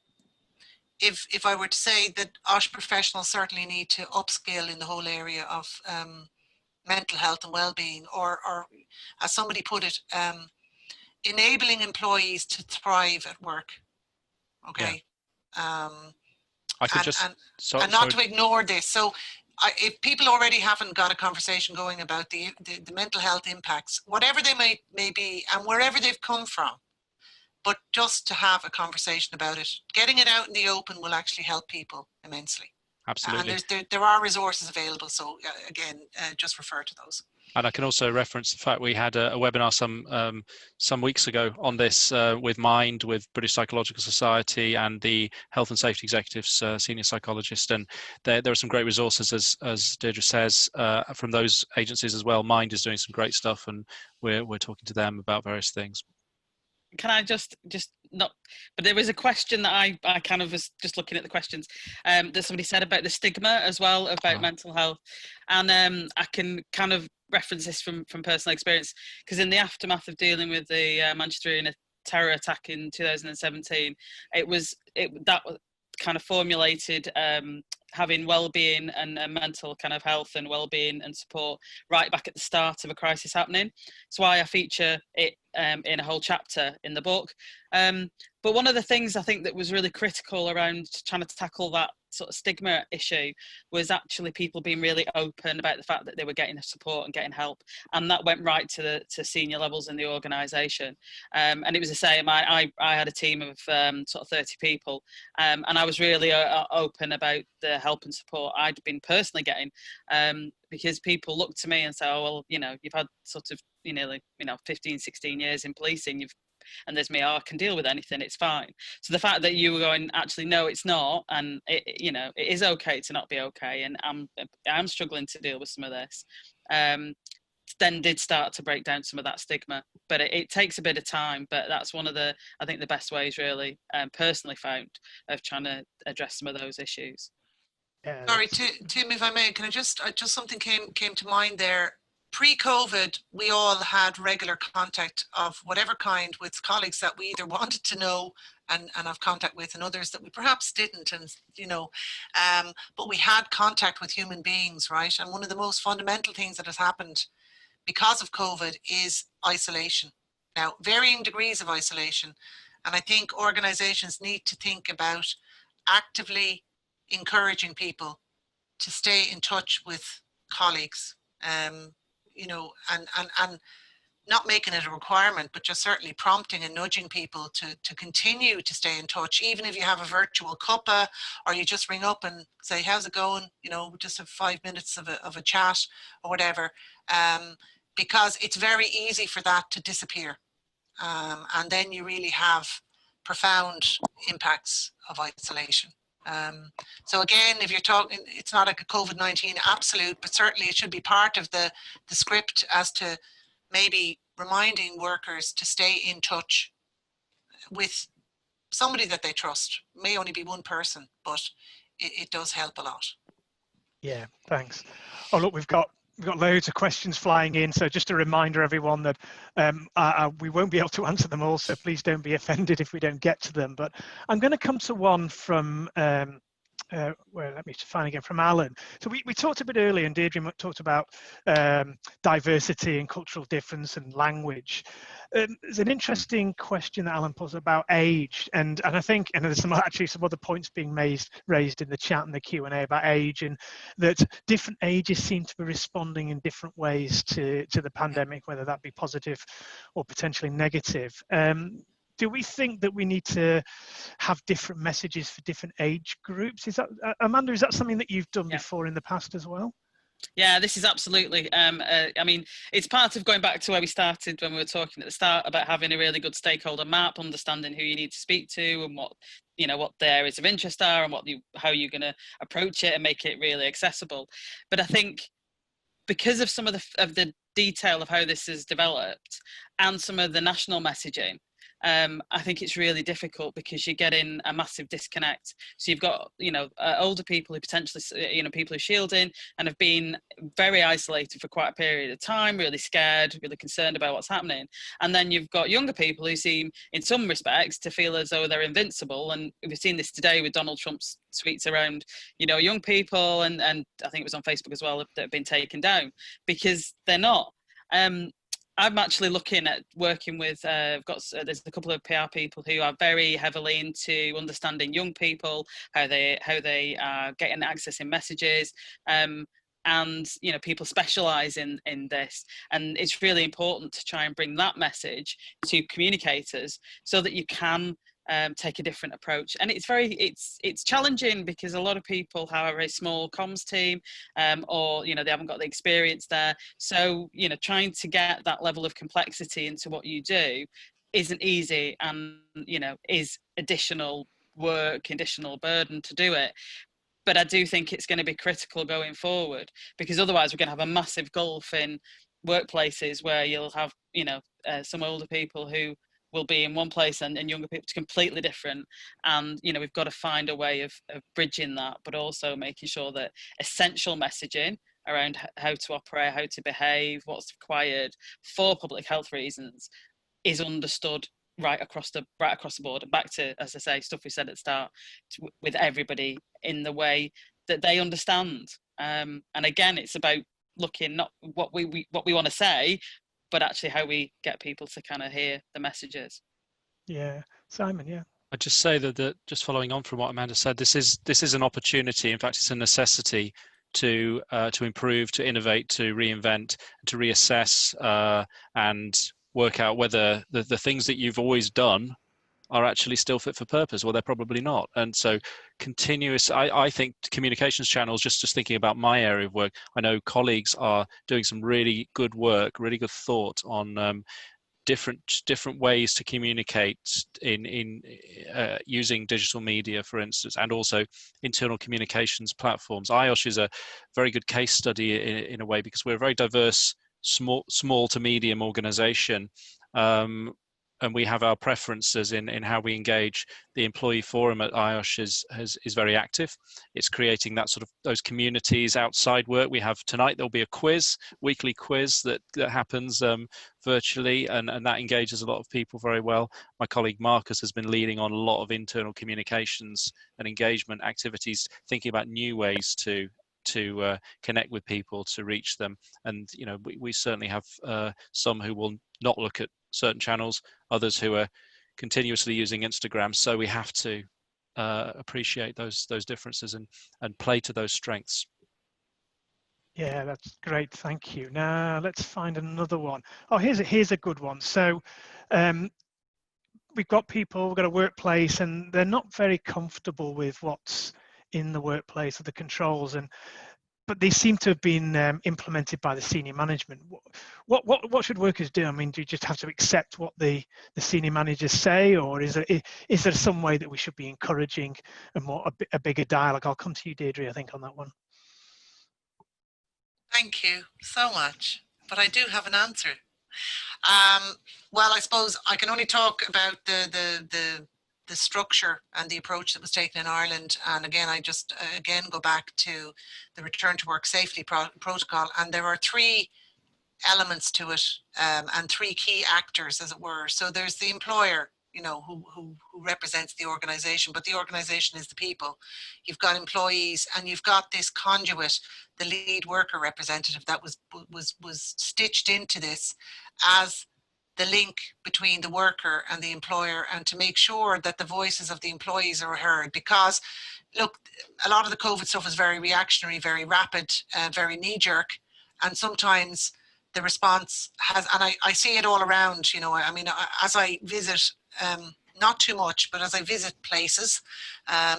if I were to say that OSH professionals certainly need to upskill in the whole area of mental health and well-being, or as somebody put it, enabling employees to thrive at work. Okay. Yeah. I could and not to ignore this. So if people already haven't got a conversation going about the mental health impacts, whatever they may be and wherever they've come from, but just to have a conversation about it, getting it out in the open will actually help people immensely. Absolutely. And there are resources available. So again, just refer to those. And I can also reference the fact we had a webinar some weeks ago on this with Mind, with British Psychological Society and the Health and Safety Executive's senior psychologist. And there are some great resources, as Deirdre says, from those agencies as well. Mind is doing some great stuff, and we're talking to them about various things. Can I just not, but there was a question that I kind of was just looking at the questions that somebody said about the stigma as well about mental health, and I can kind of reference this from personal experience, because in the aftermath of dealing with the Manchester Arena terror attack in 2017, that kind of formulated having well-being and mental kind of health and well-being and support right back at the start of a crisis happening. That's why I feature it in a whole chapter in the book. But one of the things I think that was really critical around trying to tackle that sort of stigma issue was actually people being really open about the fact that they were getting support and getting help, and that went right to senior levels in the organisation. And it was the same. I had a team of sort of 30 people, and I was really open about the help and support I'd been personally getting, because people looked to me and say, oh well, you've had sort of 15, 16 years in policing, and there's me, I can deal with anything, it's fine. So the fact that you were going, actually no, it's not, and it is okay to not be okay, and I'm struggling to deal with some of this, then did start to break down some of that stigma. But it takes a bit of time, but that's one of the best ways really, personally found, of trying to address some of those issues. Yeah, sorry, Tim, if I may, can I just something came to mind there. Pre-COVID, we all had regular contact of whatever kind with colleagues that we either wanted to know and have contact with, and others that we perhaps didn't, and but we had contact with human beings, right? And one of the most fundamental things that has happened because of COVID is isolation. Now, varying degrees of isolation, and I think organizations need to think about actively encouraging people to stay in touch with colleagues. And not making it a requirement, but just certainly prompting and nudging people to continue to stay in touch, even if you have a virtual cuppa, or you just ring up and say, how's it going? Just have 5 minutes of a chat or whatever, because it's very easy for that to disappear. And then you really have profound impacts of isolation. So again, if you're talking, it's not like a COVID-19 absolute, but certainly it should be part of the script as to maybe reminding workers to stay in touch with somebody that they trust. It may only be one person, but it does help a lot. Yeah, thanks. Oh look, we've got we've got loads of questions flying in, so just a reminder, everyone, that we won't be able to answer them all, so please don't be offended if we don't get to them. But I'm going to come to one from, well, let me find again, from Alan. So we talked a bit earlier, and Deirdre talked about diversity and cultural difference and language. There's an interesting question that Alan posed about age, and I think, and there's actually some other points being raised in the chat and the Q&A about age, and that different ages seem to be responding in different ways to the pandemic, whether that be positive or potentially negative. Do we think that we need to have different messages for different age groups? Is that, Amanda, is that something that you've done before in the past as well? Yeah, this is absolutely. I mean, it's part of going back to where we started when we were talking at the start about having a really good stakeholder map, understanding who you need to speak to and what, you know, what the areas of interest are and how you're going to approach it and make it really accessible. But I think because of some of the detail of how this is developed and some of the national messaging, I think it's really difficult because you're getting a massive disconnect. So you've got, you know, older people who potentially, you know, people who are shielding and have been very isolated for quite a period of time, really scared, really concerned about what's happening. And then you've got younger people who seem, in some respects, to feel as though they're invincible. And we've seen this today with Donald Trump's tweets around, you know, young people, and I think it was on Facebook as well, that have been taken down because they're not. I'm actually looking at working with, there's a couple of PR people who are very heavily into understanding young people, how they are getting accessing messages, and, you know, people specialize in this. And it's really important to try and bring that message to communicators so that you can take a different approach. And it's challenging because a lot of people have a very small comms team, or, you know, they haven't got the experience there. So, you know, trying to get that level of complexity into what you do isn't easy, and, you know, is additional work, additional burden to do it. But I do think it's going to be critical going forward, because otherwise we're going to have a massive gulf in workplaces where you'll have, you know, some older people who will be in one place and younger people completely different. And, you know, we've got to find a way of bridging that, but also making sure that essential messaging around how to operate, how to behave, what's required for public health reasons is understood right across the board. And back to, as I say, stuff we said at the start, with everybody in the way that they understand. And again, it's about looking not what we want to say, but actually how we get people to kind of hear the messages. Yeah, Simon, yeah. I'd just say that just following on from what Amanda said, this is an opportunity. In fact, it's a necessity to improve, to innovate, to reinvent, to reassess, and work out whether the things that you've always done are actually still fit for purpose. Well, they're probably not. And so continuous, I think communications channels, just thinking about my area of work, I know colleagues are doing some really good work, really good thought on different ways to communicate in using digital media, for instance, and also internal communications platforms. IOSH is a very good case study in a way, because we're a very diverse, small to medium organization. And we have our preferences in how we engage. The employee forum at IOSH is very active. It's creating that sort of those communities outside work. We have tonight, there'll be a quiz, weekly quiz that happens virtually, and that engages a lot of people very well. My colleague Marcus has been leading on a lot of internal communications and engagement activities, thinking about new ways to connect with people, to reach them. And, you know, we certainly have some who will not look at certain channels, others who are continuously using Instagram. So we have to appreciate those differences and play to those strengths. Yeah, that's great. Thank you. Now let's find another one. Oh, here's a good one. So we've got a workplace, and they're not very comfortable with what's in the workplace or the controls, but they seem to have been implemented by the senior management. What should workers do? I mean, do you just have to accept what the senior managers say, or is there some way that we should be encouraging a bigger dialogue? I'll come to you, Deirdre, I think, on that one. Thank you so much, but I do have an answer. Well, I suppose I can only talk about the the structure and the approach that was taken in Ireland. And again, I just again go back to the return to work safety protocol, and there are three elements to it, and three key actors, as it were. So there's the employer, you know, who represents the organization, but the organization is the people. You've got employees, and you've got this conduit, the lead worker representative, that was stitched into this as the link between the worker and the employer, and to make sure that the voices of the employees are heard. Because look, a lot of the COVID stuff is very reactionary, very rapid, very knee-jerk, and sometimes the response has, and I see it all around, you know, I mean, as I visit, not too much, but as I visit places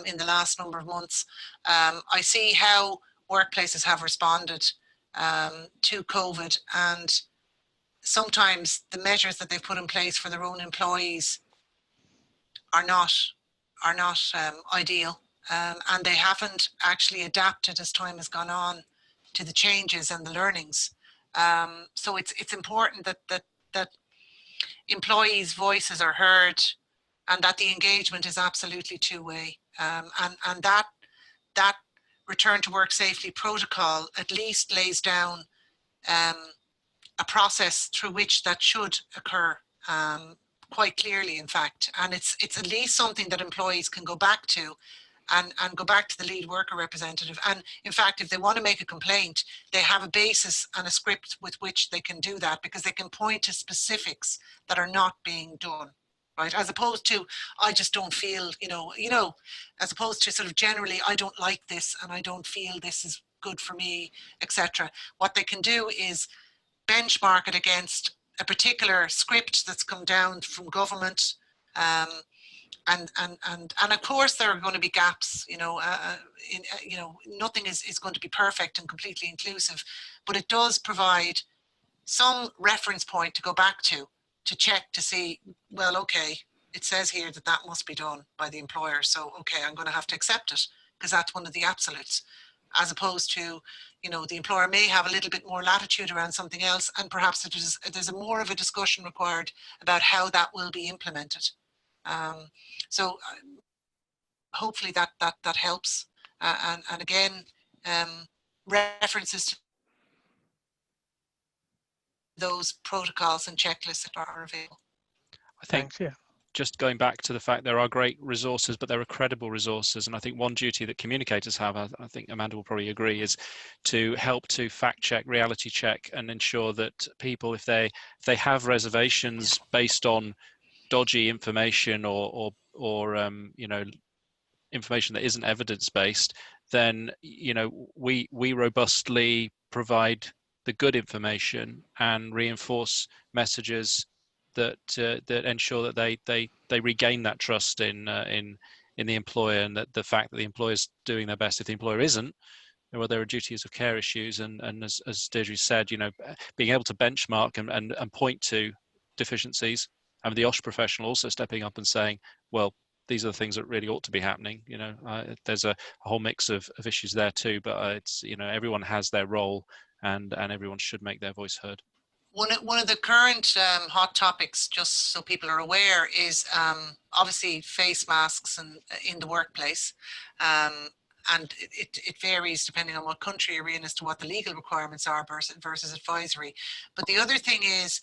in the last number of months, I see how workplaces have responded to COVID, and sometimes the measures that they've put in place for their own employees are not ideal, and they haven't actually adapted as time has gone on to the changes and the learnings. So it's important that employees' voices are heard, and that the engagement is absolutely two-way, and that return to work safety protocol at least lays down a process through which that should occur, quite clearly, in fact. And it's at least something that employees can go back to, and go back to the lead worker representative. And in fact, if they want to make a complaint, they have a basis and a script with which they can do that, because they can point to specifics that are not being done, right? As opposed to, I just don't feel, you know, as opposed to sort of generally, I don't like this and I don't feel this is good for me, etc. What they can do is benchmark it against a particular script that's come down from government, and of course there are going to be gaps, you know, nothing is going to be perfect and completely inclusive, but it does provide some reference point to go back to check to see, well, okay, it says here that must be done by the employer, so okay, I'm going to have to accept it because that's one of the absolutes, as opposed to, you know, the employer may have a little bit more latitude around something else, and perhaps there's a more of a discussion required about how that will be implemented. So hopefully that helps, and again, references to those protocols and checklists that are available. I think Thanks, yeah. Just going back to the fact there are great resources, but there are credible resources. And I think one duty that communicators have, I think Amanda will probably agree, is to help to fact check, reality check, and ensure that people, if they have reservations based on dodgy information or you know, information that isn't evidence-based, then, you know, we robustly provide the good information and reinforce messages that ensure that they regain that trust in the employer, and that the fact that the employer is doing their best. If the employer isn't, well, there are duties of care issues, and as Deirdre said, you know, being able to benchmark and point to deficiencies, and the OSH professional also stepping up and saying, well, these are the things that really ought to be happening. You know, there's a whole mix of issues there too, but it's, you know, everyone has their role, and everyone should make their voice heard. One of the current hot topics, just so people are aware, is obviously face masks in the workplace, and it varies depending on what country you're in as to what the legal requirements are versus advisory. But the other thing is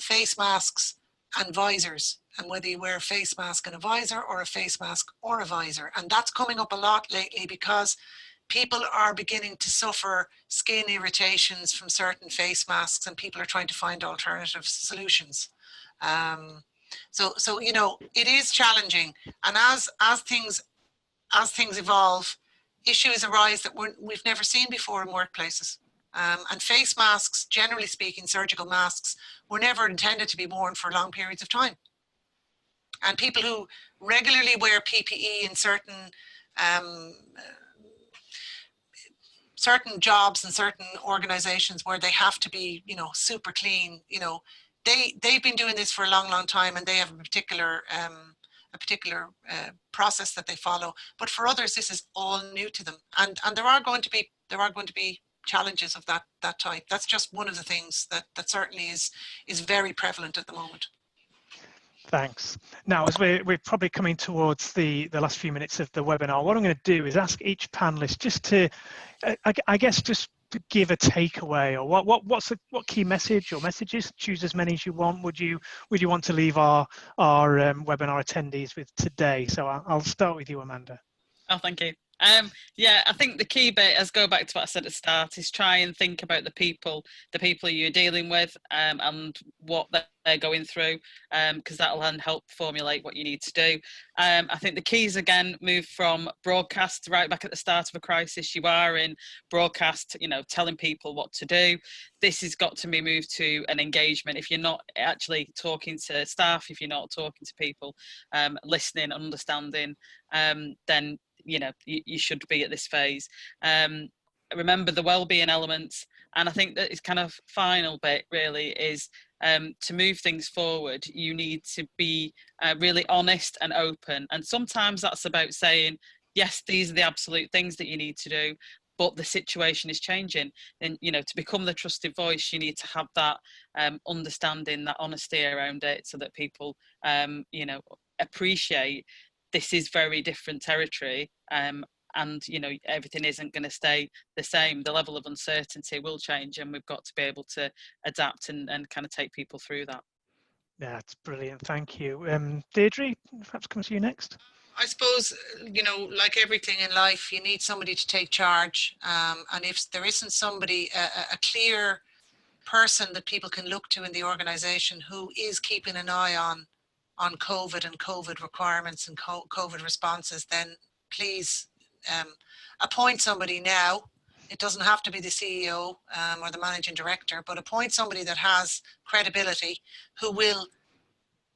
face masks and visors, and whether you wear a face mask and a visor, or a face mask or a visor. And that's coming up a lot lately, because people are beginning to suffer skin irritations from certain face masks, and people are trying to find alternative solutions. So you know, it is challenging, and as things evolve, issues arise that we've never seen before in workplaces. And face masks, generally speaking, surgical masks, were never intended to be worn for long periods of time. And people who regularly wear PPE in certain jobs and certain organizations where they have to be, you know, super clean, you know, they've been doing this for a long time, and they have a particular process that they follow. But for others, this is all new to them, and there are going to be challenges of that type. That's just one of the things that certainly is very prevalent at the moment. Thanks. Now, as we're probably coming towards the last few minutes of the webinar, what I'm going to do is ask each panelist just to, I guess, just to give a takeaway, or what key message or messages. Choose as many as you want. Would you want to leave our webinar attendees with today? So I'll start with you, Amanda. Oh, thank you. Yeah, I think the key bit, as go back to what I said at the start, is try and think about the people you're dealing with, and what they're going through, because that'll then help formulate what you need to do. I think the keys, again, move from broadcast right back at the start of a crisis. You are in broadcast, telling people what to do. This has got to be moved to an engagement. If you're not actually talking to staff, if you're not talking to people, listening, understanding, then you should be at this phase. Remember the well-being elements, and I think that is kind of final bit really is to move things forward. You need to be really honest and open, and sometimes that's about saying, yes, these are the absolute things that you need to do, but the situation is changing. And to become the trusted voice, you need to have that understanding, that honesty around it, so that people appreciate this is very different territory, and everything isn't going to stay the same. The level of uncertainty will change, and we've got to be able to adapt and kind of take people through that. That's brilliant, thank you. Deirdre, perhaps come to you next. I suppose, like everything in life, you need somebody to take charge, and if there isn't somebody, a clear person that people can look to in the organisation who is keeping an eye on COVID and COVID requirements and COVID responses, then please appoint somebody now. It doesn't have to be the CEO or the managing director, but appoint somebody that has credibility, who will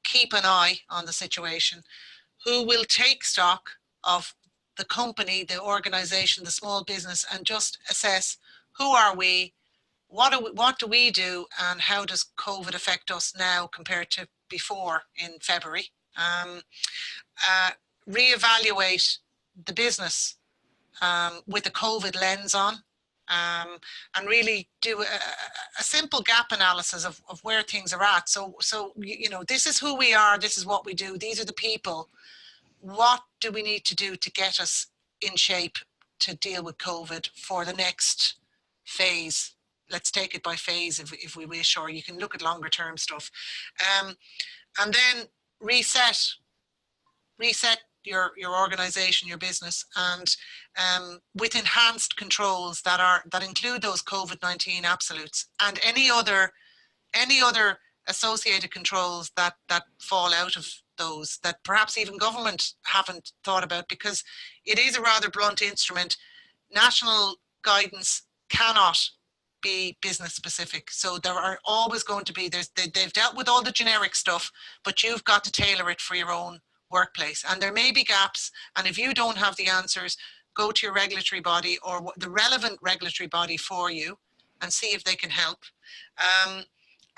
keep an eye on the situation, who will take stock of the company, the organisation, the small business, and just assess who are we, what do we do, and how does COVID affect us now compared to before in February. Reevaluate the business with a COVID lens on, and really do a simple gap analysis of where things are at. So this is who we are, this is what we do, these are the people. What do we need to do to get us in shape to deal with COVID for the next phase? Let's take it by phase if we wish, or you can look at longer term stuff. And then reset your organisation, your business, and with enhanced controls that include those COVID-19 absolutes and any other associated controls that fall out of those, that perhaps even government haven't thought about, because it is a rather blunt instrument. National guidance cannot be business specific, so there are always going to be, they've dealt with all the generic stuff, but you've got to tailor it for your own workplace, and there may be gaps, and if you don't have the answers, go to your regulatory body or the relevant regulatory body for you and see if they can help.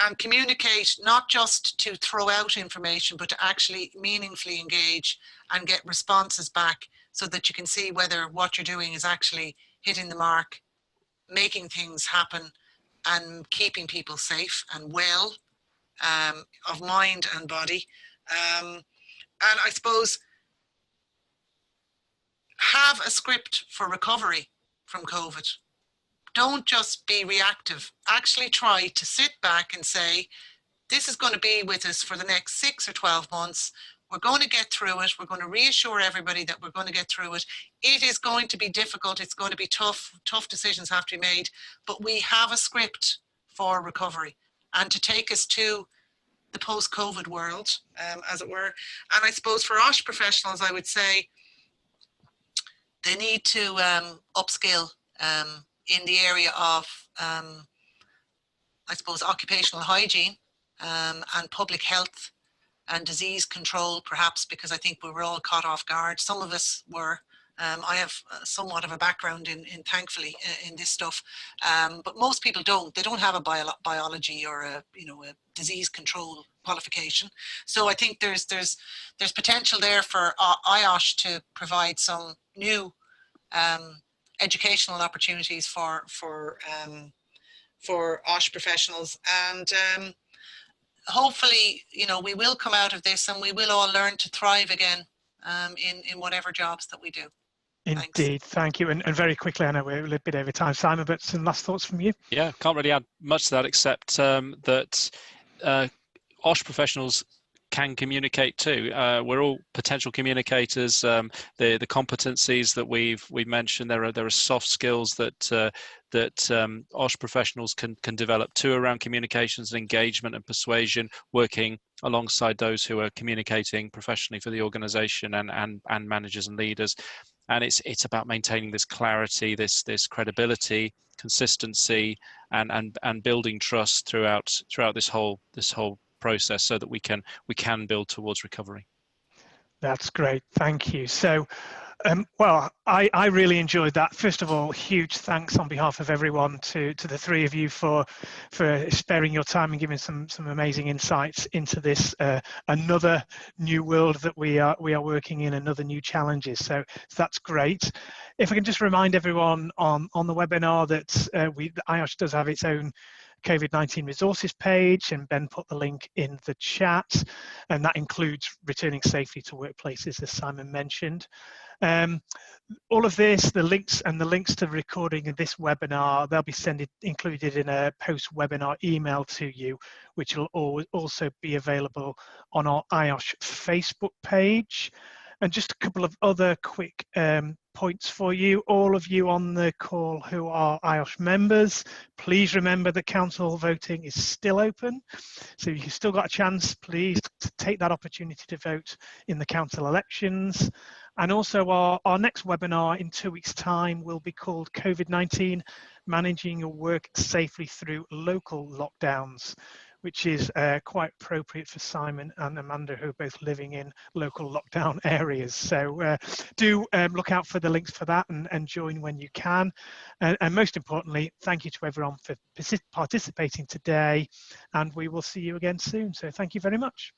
And communicate, not just to throw out information, but to actually meaningfully engage and get responses back, so that you can see whether what you're doing is actually hitting the mark, making things happen, and keeping people safe and well, of mind and body. And I suppose have a script for recovery from COVID. Don't just be reactive. Actually try to sit back and say, this is going to be with us for the next 6 or 12 months. We're going to get through it. We're going to reassure everybody that we're going to get through it. It is going to be difficult. It's going to be tough. Tough decisions have to be made. But we have a script for recovery and to take us to the post-COVID world, as it were. And I suppose for OSH professionals, I would say they need to upskill in the area of, I suppose, occupational hygiene and public health and disease control, perhaps, because I think we were all caught off guard. Some of us were. I have somewhat of a background in thankfully, in this stuff, but most people don't. They don't have a biology or a disease control qualification. So I think there's potential there for IOSH to provide some new educational opportunities for OSH professionals. And hopefully, you know, we will come out of this and we will all learn to thrive again in whatever jobs that we do. Indeed, thank you. And very quickly, I know we're a little bit over time, Simon, but some last thoughts from you? Yeah, can't really add much to that except that OSH professionals can communicate too. We're all potential communicators. The competencies that we've mentioned, there are soft skills that OSH professionals can develop too around communications and engagement and persuasion, working alongside those who are communicating professionally for the organisation and managers and leaders. And it's about maintaining this clarity, this credibility, consistency, and building trust throughout this whole process, so that we can build towards recovery. That's great, thank you. So, well, I really enjoyed that. First of all, huge thanks on behalf of everyone to the three of you for sparing your time and giving some amazing insights into this another new world that we are working in, another new challenges. So that's great. If I can just remind everyone on the webinar that IOSH does have its own COVID-19 resources page, and Ben put the link in the chat, and that includes returning safely to workplaces, as Simon mentioned. All of this, the links to the recording of this webinar, they'll be included in a post-webinar email to you, which will also be available on our IOSH Facebook page. And just a couple of other quick points for you. All of you on the call who are IOSH members, please remember that council voting is still open. So you've still got a chance, please, to take that opportunity to vote in the council elections. And also our next webinar in 2 weeks' time will be called COVID-19, Managing Your Work Safely Through Local Lockdowns, which is quite appropriate for Simon and Amanda, who are both living in local lockdown areas. So do look out for the links for that and join when you can. And most importantly, thank you to everyone for participating today, and we will see you again soon. So thank you very much.